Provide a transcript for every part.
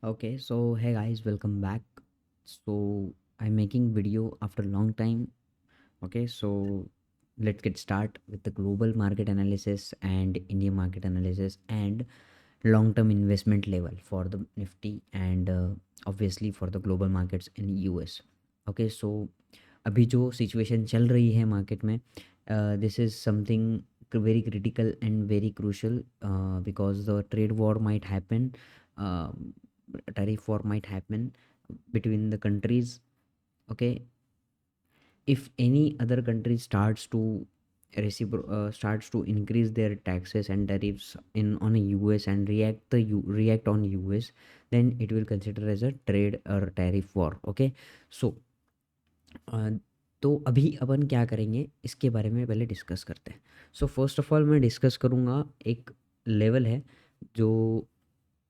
Okay, so hey guys, welcome back. So I'm making video after a long time. Okay, so let's get start with the global market analysis and Indian market analysis and long-term investment level for the Nifty and obviously for the global markets in US. Okay, so अभी जो situation चल रही है market में this is something very critical and very crucial because the trade war might happen, tariff war might happen between the countries. Okay, if any other country starts to starts to increase their taxes and tariffs in on a US and react on US, then it will consider as a trade or tariff war. Okay, so अ, तो अभी अपन क्या करेंगे इसके बारे में पहले discuss करते हैं। सो फर्स्ट ऑफ ऑल मैं डिस्कस करूँगा एक लेवल है जो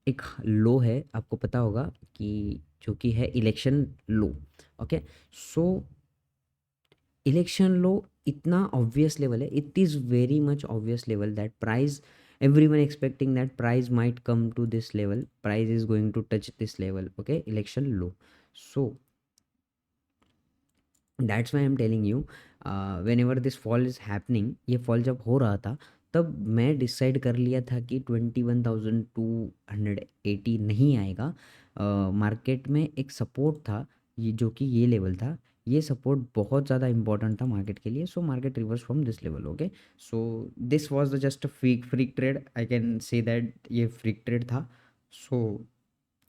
एक लो है, आपको पता होगा कि जो कि है इलेक्शन लो। ओके, सो इलेक्शन लो इतना ऑब्वियस लेवल है, it is very much obvious level that price everyone expecting that price might come to this level, price is going to touch this level. Okay, election low. So that's why I am telling you when ever this fall is happening, ये fall जब हो रहा था तब मैं decide कर लिया था कि 21,280 नहीं आएगा। मार्केट में एक सपोर्ट था ये, जो कि ये लेवल था। ये सपोर्ट बहुत ज़्यादा इंपॉर्टेंट था मार्केट के लिए। So market reverse from this level. Okay, so this was the just a freak trade, I can say that ये फ्रीक ट्रेड था। सो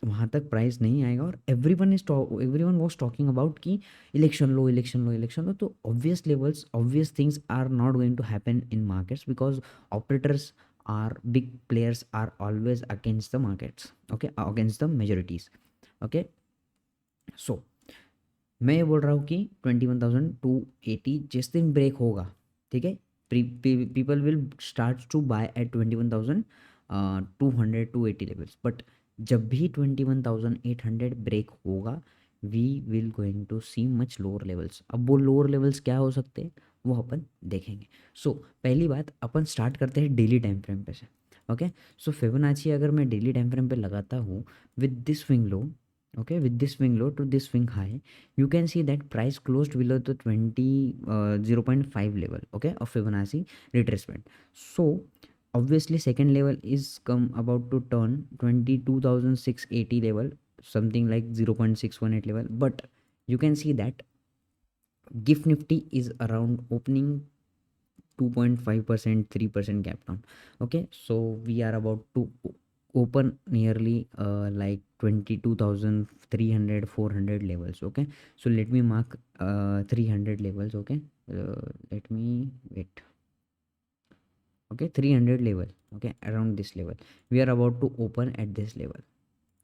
वहाँ तक प्राइस नहीं आएगा और एवरीवन वाज टॉकिंग अबाउट कि election low, election low, election low. तो obvious levels, obvious things are not going to happen in markets because operators are big players are always against the markets. Okay, against the majorities. Okay, सो मैं ये बोल रहा हूँ कि 21,280 जिस दिन break होगा, ठीक है, people will start to buy at 21,200 levels. But जब भी 21,800 ब्रेक होगा, we will going to see much lower levels. अब वो लोअर लेवल्स क्या हो सकते हैं वो अपन देखेंगे। सो पहली बात, अपन स्टार्ट करते हैं डेली टाइम फ्रेम पे से। ओके, सो फिबोनाची अगर मैं डेली टाइम फ्रेम पे लगाता हूँ with this swing low, okay, with this swing low to this swing high, you can see that price closed below the 0.5 level, okay, of Fibonacci retracement. So obviously second level is come about to turn 22,680 level, something like 0.618 level. But you can see that gift nifty is around opening 2.5%, 3% gap down. Okay, so we are about to open nearly like 22,300, 400 levels. Okay, so let me mark 300 levels. Okay, let me wait. Okay, 300 level. Okay, around this level we are about to open at this level.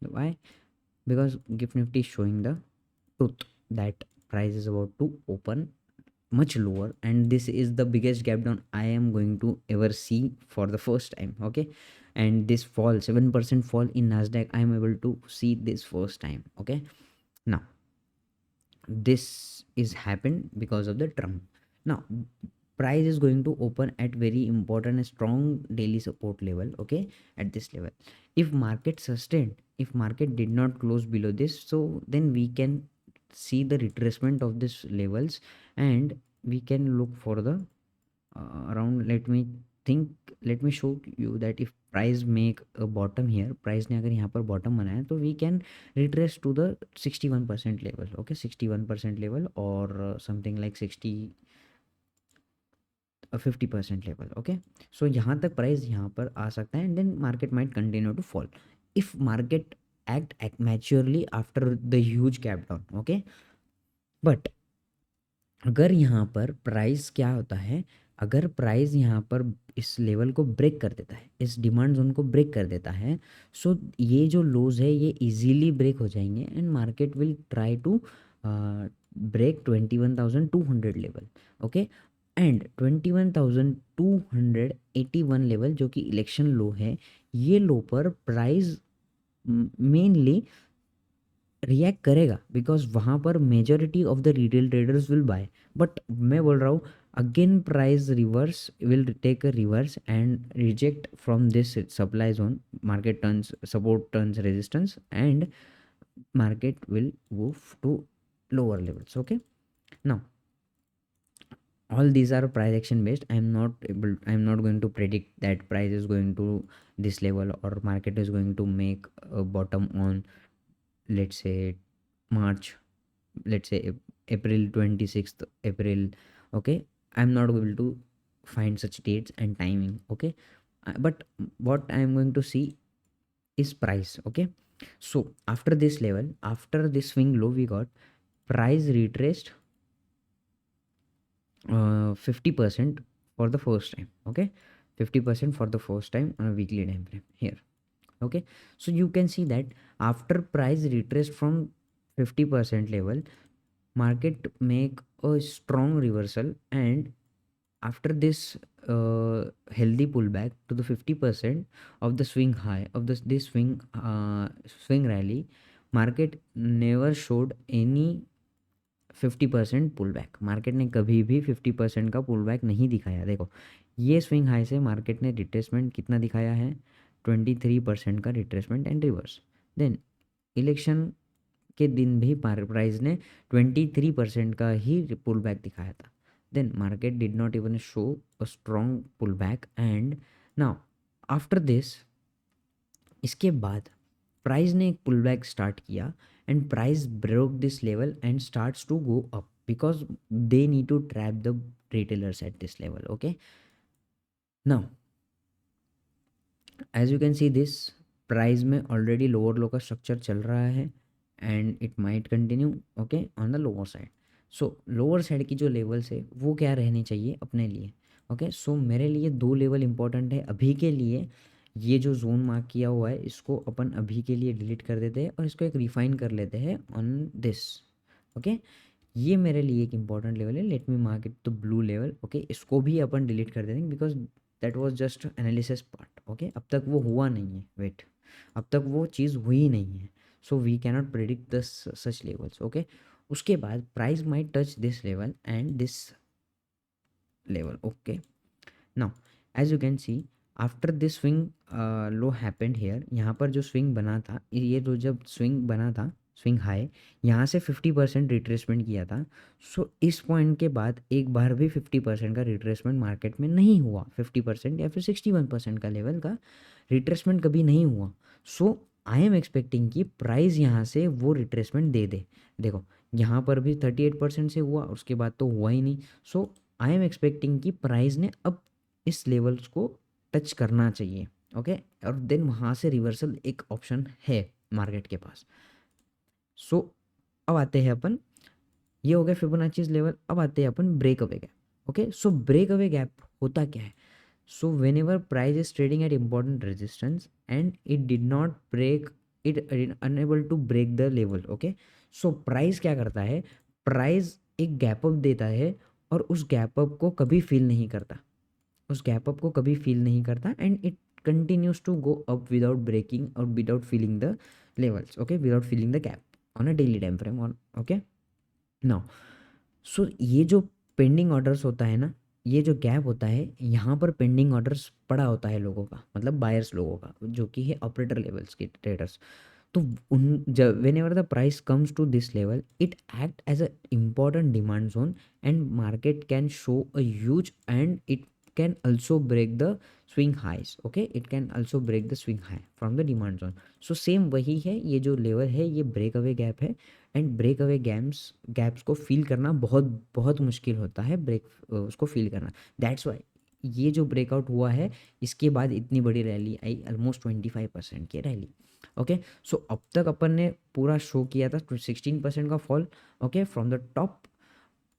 Why? Because gift nifty is showing the truth that price is about to open much lower, and this is the biggest gap down I am going to ever see for the first time. Okay, and this fall, 7% fall in Nasdaq, I am able to see this first time. Okay, now this is happened because of the Trump. Now price is going to open at very important and strong daily support level. Okay, at this level, if market sustained, if market did not close below this, so then we can see the retracement of this levels, and we can look for the around, let me think, let me show you that if price make a bottom here, price ने अगर यहाँ पर bottom बनाया तो we can retrace to the 61% level. Okay, 61% level or something like 50% level. Okay, so यहाँ तक price यहाँ पर आ सकता है, and then market might continue to fall if market act maturely after the huge gap down. Okay, but अगर यहाँ पर price क्या होता है, अगर प्राइस यहाँ पर इस लेवल को ब्रेक कर देता है, इस डिमांड जोन को ब्रेक कर देता है, सो ये जो लोज है ये इजीली ब्रेक हो जाएंगे and market will try to break 21,200 level. Okay, and 21,281 level जो कि इलेक्शन लो है, ये लो पर प्राइस मेनली रिएक्ट करेगा बिकॉज वहाँ पर majority of the retail traders will buy. But मैं बोल रहा हूँ again price reverse will take a reverse and reject from this supply zone. Market turns support, turns resistance, and market will move to lower levels. Okay, now all these are price action based. I'm not going to predict that price is going to this level or market is going to make a bottom on, let's say, March, let's say April 26th April. Okay, I'm not able to find such dates and timing. Okay, but what I'm going to see is price. Okay, so after this level, after this swing low, we got price retraced 50% for the first time. Okay, 50% for the first time on a weekly time frame here. Okay, so you can see that after price retraced from 50% level, market make a strong reversal, and after this healthy pullback to the 50% of the swing high of this swing rally, market never showed any 50% pull back. Market ने कभी भी 50% का pull back नहीं दिखाया. देखो ये swing high से market ने रिट्रेसमेंट कितना दिखाया है, 23% का retracement and reverse. Then election के दिन भी प्राइस ने 23% का ही पुल बैक दिखाया था. Then market did not even show a strong pull back. And now after this, इसके बाद प्राइस ने एक पुल बैक स्टार्ट किया and price broke this level and starts to go up because they need to trap the retailers at this level. Okay, now as you can see this price में already lower low का structure चल रहा है and it might continue. Okay, on the lower side. So lower side की जो levels है वो क्या रहनी चाहिए अपने लिए. ओके, सो मेरे लिए दो लेवल इंपॉर्टेंट है अभी के लिए. ये जो जोन मार्क किया हुआ है इसको अपन अभी के लिए डिलीट कर देते हैं और इसको एक रिफाइन कर लेते हैं ऑन दिस. ओके, ये मेरे लिए एक इंपॉर्टेंट लेवल है. Let me mark it the blue level. Okay, इसको भी अपन डिलीट कर देंगे because that was just analysis part. Okay, अब तक वो हुआ नहीं है. वेट, अब तक वो चीज़ हुई नहीं है. So we cannot predict the such levels. Okay, उसके बाद price might touch this level and this level. Okay, now as you can see after this swing low happened here, यहाँ पर जो स्विंग बना था, ये जो जब स्विंग बना था स्विंग हाई, यहाँ से 50% रिट्रेसमेंट किया था. सो इस पॉइंट के बाद एक बार भी 50% का रिट्रेसमेंट मार्केट में नहीं हुआ. 50% या फिर 61% का लेवल का रिट्रेसमेंट कभी नहीं हुआ. सो आई एम एक्सपेक्टिंग कि प्राइस यहाँ से वो रिट्रेसमेंट दे दे. देखो यहाँ पर भी 38% से हुआ, उसके बाद तो हुआ ही नहीं. सो आई एम एक्सपेक्टिंग कि प्राइस ने अब इस लेवल्स को टच करना चाहिए. ओके, और देन वहाँ से रिवर्सल एक ऑप्शन है मार्केट के पास. सो अब आते हैं अपन, ये हो गया फिबोनाची लेवल. अब आते हैं अपन break away gap. Okay, so break away gap होता क्या है. So whenever price is trading at important resistance and it did not break, it unable to break the level. Okay, so price क्या करता है, price एक gap up देता है और उस गैप अप को कभी फील नहीं करता. उस गैप अप को कभी फील नहीं करता and it continues to go up without breaking और without feeling the levels. Okay, without feeling the gap on a daily time frame on. Okay, now so ये जो पेंडिंग ऑर्डर्स होता है ना, ये जो गैप होता है यहाँ पर पेंडिंग ऑर्डर्स पड़ा होता है लोगों का, मतलब बायर्स लोगों का, जो कि है ऑपरेटर लेवल्स के ट्रेडर्स. तो उन जब whenever the price comes to this level it act as a important demand zone and market can show a huge and it can also break the swing highs. Okay, it can also break the swing high from the demand zone. So same वही है, ये जो level है ये break away gap है and break away gaps को feel करना बहुत बहुत मुश्किल होता है. उसको फील करना. दैट्स वाई ये जो ब्रेकआउट हुआ है इसके बाद इतनी बड़ी रैली आई, ऑलमोस्ट 25% की रैली. ओके, सो अब तक अपन ने पूरा शो किया था 16% का fall. Okay, from the top.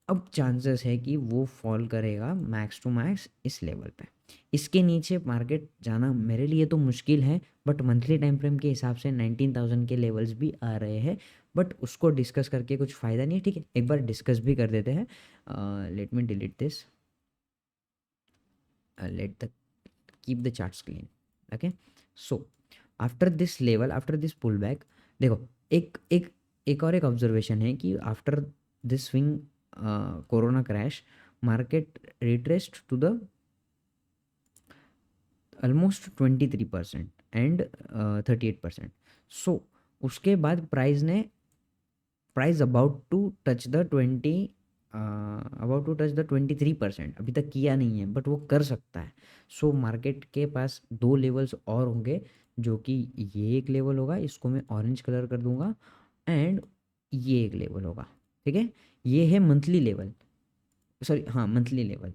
अब चांसेस है कि वो फॉल करेगा मैक्स टू मैक्स इस लेवल पे. इसके नीचे मार्केट जाना मेरे लिए तो मुश्किल है, बट मंथली टाइम फ्रेम के हिसाब से 19,000 के लेवल्स भी आ रहे हैं. बट उसको डिस्कस करके कुछ फ़ायदा नहीं है. ठीक है, एक बार डिस्कस भी कर देते हैं. Let me delete this, let the keep the charts clean. Okay, so after this level, after this pull back, देखो एक एक एक ऑब्जर्वेशन है कि after this swing corona crash market retraced to the almost 23% and 38%. So उसके बाद price about to touch the 23%, अभी तक किया नहीं है बट वो कर सकता है. सो मार्केट के पास दो लेवल्स और होंगे, जो कि ये एक लेवल होगा, इसको मैं ऑरेंज कलर कर दूंगा, एंड ये एक लेवल होगा. ठीक है, ये है मंथली लेवल, सॉरी हाँ मंथली लेवल.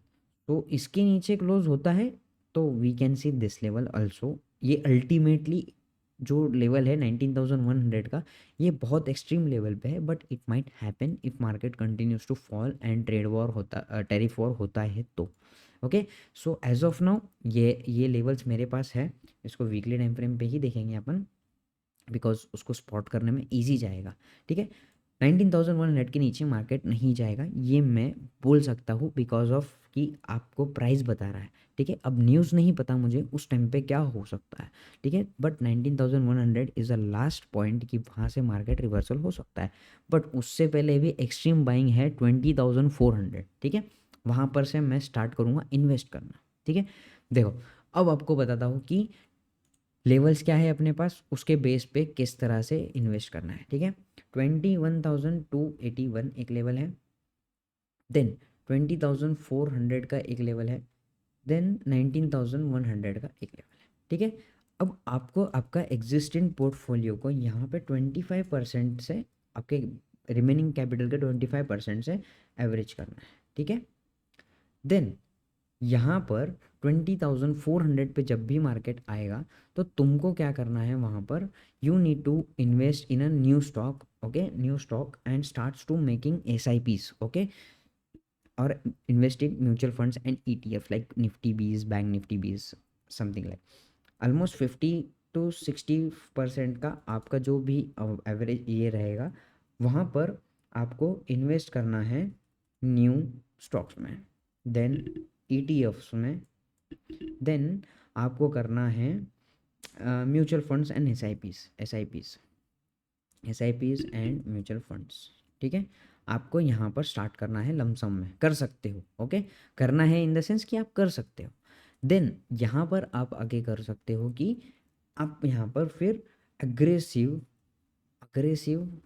तो इसके नीचे क्लोज होता है तो we can see this level also. ये अल्टीमेटली जो लेवल है 19,100 का, ये बहुत एक्सट्रीम लेवल पे है, but it might happen if market continues to fall and trade war होता टेरिफ वॉर होता है तो. ओके, सो एज ऑफ नाउ ये लेवल्स मेरे पास है. इसको वीकली टाइम फ्रेम पे ही देखेंगे अपन, बिकॉज उसको स्पॉट करने में ईजी जाएगा. ठीक है, 19,100 के नीचे मार्केट नहीं जाएगा, ये मैं बोल सकता हूँ बिकॉज ऑफ कि आपको प्राइस बता रहा है. ठीक है, अब न्यूज़ नहीं पता मुझे उस टाइम पे क्या हो सकता है. ठीक है, but 19,100 is a last point कि वहाँ से मार्केट रिवर्सल हो सकता है. बट उससे पहले भी एक्सट्रीम बाइंग है 20,400. ठीक है, वहाँ पर से मैं स्टार्ट करूँगा इन्वेस्ट करना. ठीक है, देखो अब आपको बताता हूँ कि लेवल्स क्या है अपने पास, उसके बेस पे किस तरह से इन्वेस्ट करना है. ठीक है, 21,281 एक लेवल है, देन 20,400 का एक लेवल है, देन 19,100 का एक लेवल है. ठीक है, अब आपको आपका एग्जिस्टिंग पोर्टफोलियो को यहाँ पे 25% से, आपके रिमेनिंग कैपिटल के 25% से एवरेज करना है. ठीक है, देन यहाँ पर 20,400 पे जब भी मार्केट आएगा तो तुमको क्या करना है, वहाँ पर you need to invest in a new stock. Okay, new stock and starts to making SIPs. Okay, और invest in mutual funds and ETF like Nifty bees, bank Nifty bees, something like. Almost 50 to 60% का आपका जो भी average ये रहेगा, वहाँ पर आपको इन्वेस्ट करना है न्यू स्टॉक्स में, देन ETFs में, देन आपको करना है mutual funds and S I Ps and mutual funds. ठीक है, आपको यहाँ पर स्टार्ट करना है लमसम में, कर सकते हो. ओके, करना है इन द सेंस कि आप कर सकते हो. देन यहाँ पर आप आगे कर सकते हो कि आप यहाँ पर फिर अग्रेसिव अग्रेसिव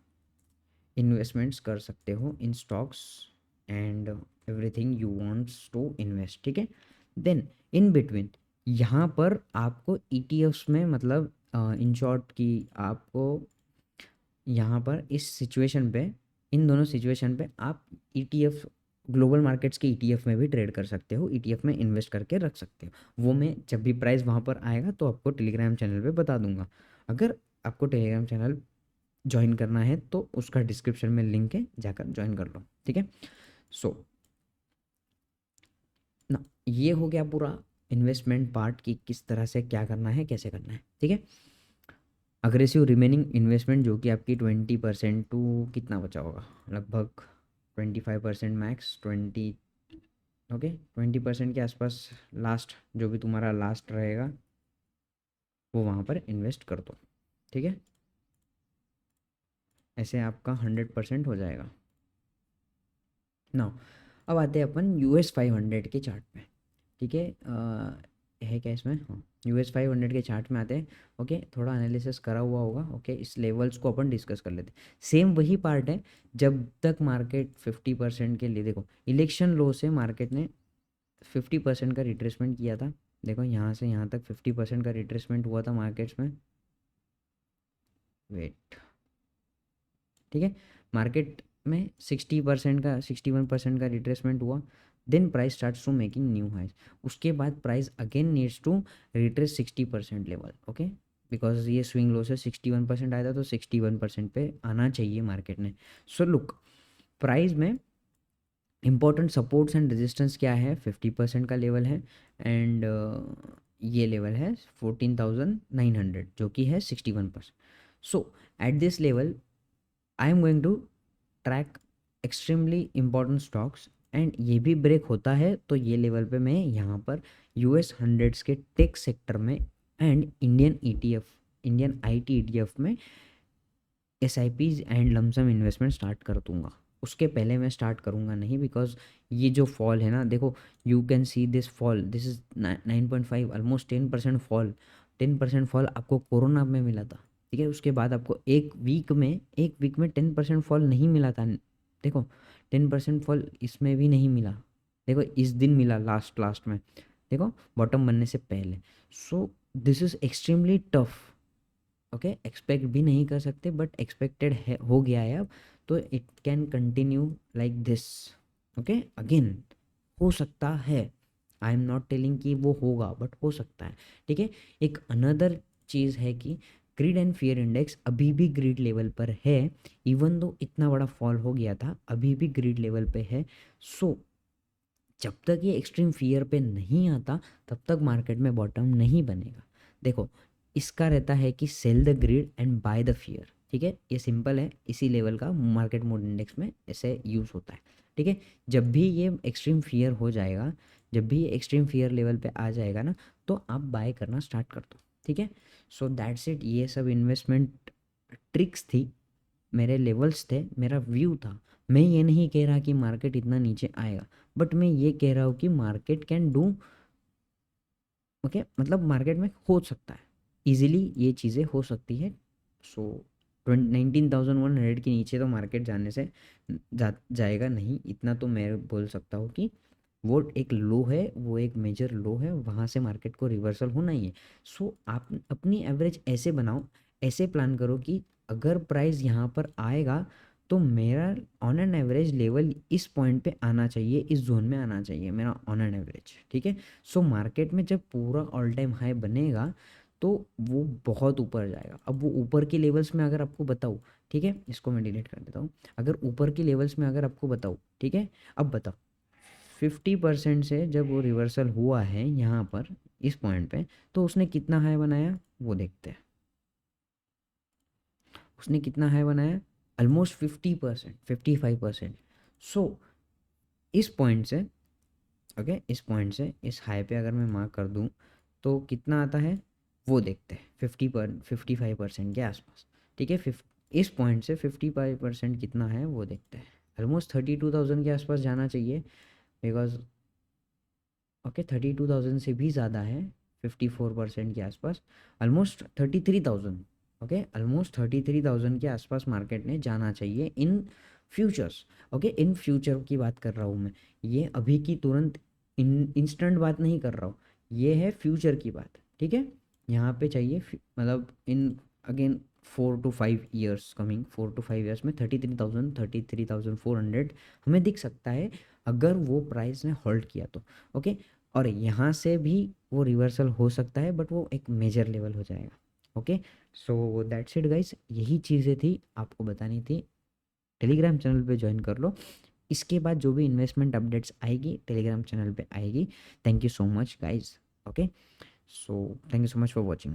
इन्वेस्टमेंट्स कर सकते हो in stocks and everything you wants to invest. ठीक है, देन इन बिटवीन यहाँ पर आपको ETFs में, मतलब इन शॉर्ट कि आपको यहाँ पर इस सिचुएशन पे, इन दोनों सिचुएशन पे आप ETF, ग्लोबल मार्केट्स के ETF में भी ट्रेड कर सकते हो, ETF में इन्वेस्ट करके रख सकते हो. वो मैं जब भी प्राइस वहाँ पर आएगा तो आपको टेलीग्राम चैनल पे बता दूंगा. अगर आपको टेलीग्राम चैनल ज्वाइन करना है तो उसका डिस्क्रिप्शन में लिंक है, जाकर ज्वाइन कर लो. ठीक है, सो ना ये हो गया पूरा इन्वेस्टमेंट पार्ट कि किस तरह से क्या करना है, कैसे करना है. ठीक है, अग्रेसिव रिमेनिंग इन्वेस्टमेंट जो कि आपकी 20% टू कितना बचा होगा, लगभग 25% मैक्स 20. ओके, 20% के आसपास लास्ट, जो भी तुम्हारा लास्ट रहेगा वो वहाँ पर इन्वेस्ट कर दो. ठीक है, ऐसे आपका 100% हो जाएगा. नाउ अब आते हैं अपन US 500 के चार्ट पे. ठीक है क्या इसमें, हाँ US 500 के चार्ट में आते हैं. ओके, थोड़ा एनालिसिस करा हुआ होगा. ओके, इस लेवल्स को अपन डिस्कस कर लेते हैं. सेम वही पार्ट है, जब तक मार्केट 50% के लिए, देखो इलेक्शन लो से मार्केट ने 50% का रिट्रेसमेंट किया था. देखो यहाँ से यहाँ तक 50% का रिट्रेसमेंट हुआ था मार्केट्स में. वेट, ठीक है, मार्केट में 60% का 61% का रिट्रेसमेंट हुआ. Then price starts to making new highs. उसके बाद price again needs to retrace 60% level. Okay, because ये स्विंग लो से 61% आया था, तो 61% पे आना चाहिए मार्केट ने. सो लुक, प्राइस में इंपॉर्टेंट सपोर्ट्स एंड रेजिस्टेंस क्या है, 50% का लेवल है, एंड ये लेवल है 14,900 जो कि है 61%. So at this level I am going to track extremely important stocks, and ये भी ब्रेक होता है तो ये लेवल पे मैं यहाँ पर US 100 के टेक सेक्टर में and Indian ETF, Indian IT ETF में SIPs and lump sum investment start कर दूंगा। उसके पहले मैं स्टार्ट करूंगा नहीं, बिकॉज ये जो फॉल है ना, देखो you can see this fall, this is 9.5, almost 10% fall. 10% fall आपको कोरोना में मिला था, ठीक है। उसके बाद आपको एक वीक में 10% फॉल नहीं मिला था। देखो 10% फॉल इसमें भी नहीं मिला, देखो इस दिन मिला लास्ट लास्ट में, देखो बॉटम बनने से पहले। So this is extremely tough. Okay, expect भी नहीं कर सकते, बट एक्सपेक्टेड है, हो गया है अब। तो it can continue like this. Okay, again हो सकता है, आई एम नॉट टेलिंग कि वो होगा, बट हो सकता है, ठीक है। एक अनदर चीज़ है कि ग्रीड एंड फियर इंडेक्स अभी भी ग्रीड लेवल पर है। इवन दो इतना बड़ा फॉल हो गया था, अभी भी ग्रीड लेवल पे है। सो जब तक ये एक्सट्रीम फियर पे नहीं आता, तब तक मार्केट में बॉटम नहीं बनेगा। देखो इसका रहता है कि sell the greed and buy the fear, ठीक है। ये सिंपल है, इसी लेवल का मार्केट मोड इंडेक्स में ऐसे यूज़ होता है, ठीक है। जब भी ये एक्सट्रीम फियर हो जाएगा, जब भी ये एक्सट्रीम फियर लेवल पे आ जाएगा ना, तो आप बाय करना स्टार्ट कर दो, ठीक है। सो दैट्स इट, ये सब इन्वेस्टमेंट ट्रिक्स थी, मेरे लेवल्स थे, मेरा व्यू था। मैं ये नहीं कह रहा कि मार्केट इतना नीचे आएगा, बट मैं ये कह रहा हूँ कि मार्केट कैन डू, ओके, मतलब मार्केट में हो सकता है, इजीली ये चीज़ें हो सकती है। सो 19,100 के नीचे तो मार्केट जाने से जाएगा नहीं, इतना तो मैं बोल सकता हूँ कि वो एक लो है, वो एक मेजर लो है, वहाँ से मार्केट को रिवर्सल होना ही है। सो आप अपनी एवरेज ऐसे बनाओ, ऐसे प्लान करो कि अगर प्राइस यहाँ पर आएगा तो मेरा ऑन एन एवरेज लेवल इस पॉइंट पे आना चाहिए, इस जोन में आना चाहिए मेरा ऑन एन एवरेज, ठीक है। सो मार्केट में जब पूरा ऑल टाइम हाई बनेगा तो वो बहुत ऊपर जाएगा। अब वो ऊपर के लेवल्स में अगर आपको बताऊँ, ठीक है, इसको मैं डिलीट कर देता हूँ। अगर ऊपर के लेवल्स में अगर आपको बताऊँ, ठीक है, अब बताओ 50% से जब वो रिवर्सल हुआ है यहाँ पर इस पॉइंट पे, तो उसने कितना हाई बनाया वो देखते हैं। उसने कितना हाई बनाया, ऑलमोस्ट 50%, 55%। सो इस पॉइंट से, ओके, इस पॉइंट से इस हाई पे अगर मैं मार्क कर दूँ तो कितना आता है वो देखते हैं, 55% के आसपास, ठीक है। इस पॉइंट से 55% कितना है वो देखते हैं। ऑलमोस्ट 32,000 के आसपास जाना चाहिए, बिकॉज ओके 32,000 से भी ज़्यादा है, 54% के आसपास, ऑलमोस्ट 33,000। ओके, ऑलमोस्ट 33,000 के आसपास मार्केट ने जाना चाहिए इन फ्यूचर्स। ओके, इन फ्यूचर की बात कर रहा हूँ मैं, ये अभी की तुरंत इंस्टेंट बात नहीं कर रहा हूँ, ये है फ्यूचर की बात, ठीक है। यहाँ पे चाहिए मतलब in again 4 to 5 years, coming 4 to 5 years में 33,000, 33,400 हमें दिख सकता है, अगर वो प्राइस ने होल्ड किया तो, ओके। और यहाँ से भी वो रिवर्सल हो सकता है, बट वो एक मेजर लेवल हो जाएगा, okay. So that's it guys, यही चीज़ें थी आपको बतानी थी। टेलीग्राम चैनल पे ज्वाइन कर लो, इसके बाद जो भी इन्वेस्टमेंट अपडेट्स आएगी टेलीग्राम चैनल पे आएगी। Thank you so much guys, okay. So thank you so much for watching.